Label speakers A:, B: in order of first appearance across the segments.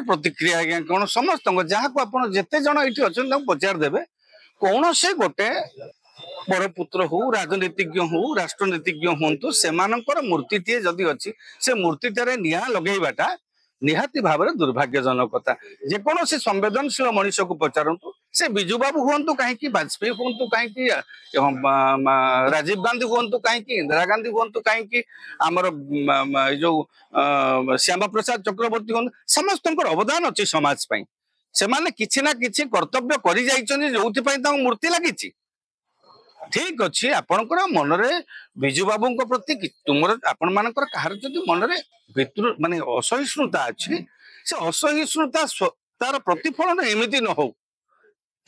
A: प्रतिक्रिया आज्ञा कौन समस्त जहाँ को आप जिते जन ये अच्छा पचार देवे कौन से गोटे बड़ पुत्र हो राजनीतिज्ञ हो राष्ट्रनीतिज्ञ हूँ से मूर्ति जदि अच्छी से मूर्तिटारे निआ लगेबाटा निहाती भाव में दुर्भाग्यजनकता जेकोसी संवेदनशील मनीष को पचारतु से बिजु बाबू हूँ कहीं वाजपेयी हूँ कहीं राजीव गांधी हूँ कहीं इंदिरा गांधी हूँ कहीं आमर जो श्यामा प्रसाद चक्रवर्ती हूँ समस्त अवदान अच्छी समाज से माने किसी ना किसी कर्तव्य कर मूर्ति लगी ठीक अच्छे आपणकर मनरे बिजु बाबू प्रति तुम आपण मानकर कहार जदि मनरे भितर माने असहिष्णुता अच्छी से असहिष्णुता तार प्रतिफलन एमती न हो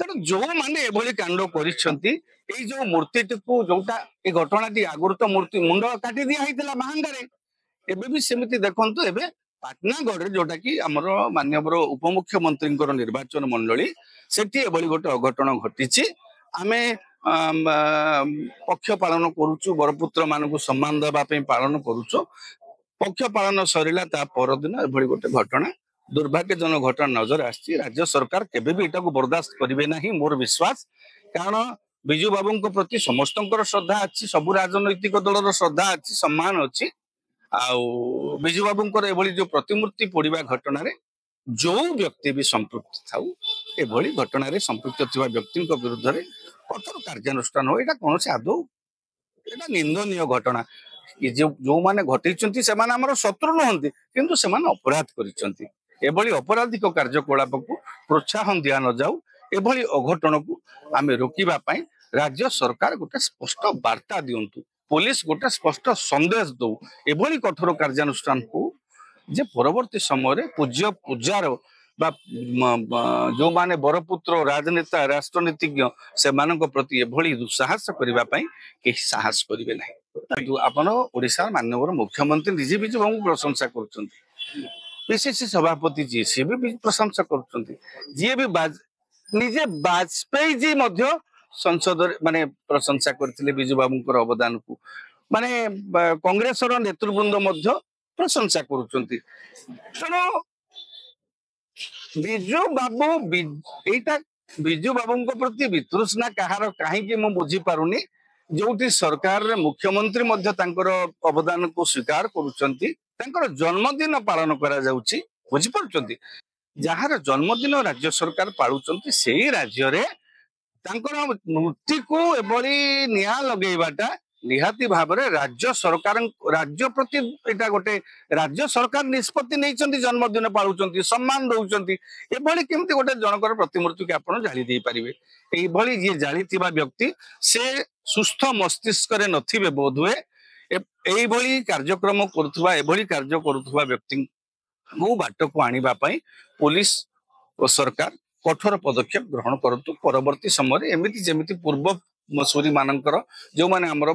A: तेणु जो मैंने एभली कांड करिसेंती जो मूर्ति जोटा ये घटना आगुरी तो मूर्ति मुंड काटी दिया होता महांगारे एबे भी सेमती देखंतु एबे पाटनागढ़ जोटा कि आमर माननीय उपमुख्यमंत्री निर्वाचन मंडली सेठी एभली गोटे अघटन घटी आमे पक्ष पालन करुचु बरपुत्र मानक सम्मान देवाई पालन करुचु पक्ष पालन सरला ता परदिन एभली गोटे घटना दुर्भाग्यजनक घटना नजर आसी राज्य सरकार केबे भी इटाको बर्दाश्त करिवे नाही मोर विश्वास कारण बिजु बाबू प्रति समस्त श्रद्धा अच्छी सबु राजनैतिक दलर श्रद्धा अच्छी सम्मान अच्छी आउ बिजु बाबू एभली जो प्रतिमूर्ति पोड़िबा घटना जो व्यक्ति भी संपृक्त थाउ एभली घटना संपृक्त थिबा व्यक्ति विरुद्ध में कठोर कार्यानुष्ठान हो यहाँ कौन से आदौ यहाँ निंदनीय घटना जो माने घटई से शत्रु नुहति किंतु से अपराध कर अपराधिक कार्यकलाप को प्रोत्साहन दि न जाऊ एभली अघटन को आम रोकवा राज्य सरकार गोटे स्पष्ट वार्ता दिंतु पुलिस गोटे स्पष्ट संदेश दौ एभली कठोर कार्यानुष्ठान को जे परवर्ती समय पूज्य पूजार जो माने बरपुत्र राजनेता राष्ट्रनीतिज्ञ से प्रति एभली दुस्साहस करने साहस करेंगे ना आपण ओडिशा माननीय मुख्यमंत्री निजे भी जो प्रशंसा कर पीसीसी सभापति जी सी भी प्रशंसा कर जी भी निजे वाजपेयी जी संसद माने प्रशंसा करते बिजु बाबू अवदान को माने कांग्रेस नेतृवृंद प्रशंसा करुँच तेणु बिजु बाबू एटा बिजु बाबू प्रति वितृष्णा कहार कहीं मुझे बुझी पारुनी जो सरकार मुख्यमंत्री अवदान को स्वीकार कर जन्मदिन पालन कर जार जन्मदिन राज्य सरकार पालुंट से राज्य रे मूर्ति को एभली निया लगेबाटा निहाती भाव में राज्य सरकार राज्य प्रति एटा गोटे राज्य सरकार निष्पत्ति नहीं जन्मदिन पालुंट सम्मान दौरान एभली केमती गोटे जनकर प्रतिमूर्ति को आप जाली दे पारे ये जी जाली व्यक्ति से सुस्थ मस्तिष्क नथिबे बोधुए एभली कार्यक्रम करुवा एभली कार्य करुवा व्यक्ति को बाट को आनिबा पई पुलिस और सरकार कठोर पदक्षेप ग्रहण करतु परवर्ती समय एमती जेमिति पूर्व सूरी मानकर जो माने हमर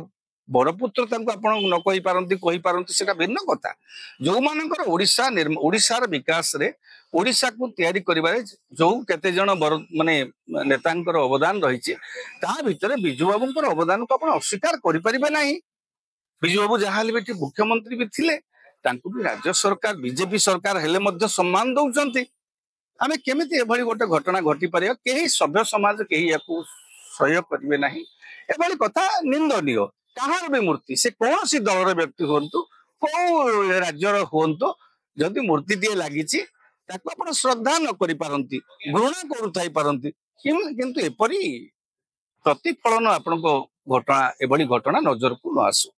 A: बड़पुत्र न कही पारती से भिन्न कथा जो मानकर ओडिशार विकास रे ओडिशा को तैयारी करिबारे जो केते जन माने नेतांकर अवदान रही भितर बिजु बाबू अवदान को आप अस्वीकार करें ना बिजु बाबू जहाँ भी मुख्यमंत्री भी थिले तांको भी राज्य सरकार बीजेपी सरकार हेले मध्य सम्मान दौरान आम केमिति एभली गोटे घटना घटी पार कहीं सभ्य समाज कहीं या सह्य करेंगे ना एभली कथा निंदनीय कहार भी मूर्ति से कौन सी दलर व्यक्ति हूँ कौ राज्यर हूँ जदि मूर्ति टे लगी श्रद्धा न करी पारंती घृणा करुथाई पारंती किंतु एपरी प्रतिफलन आपण घटना एभली घटना नजर को न आसू।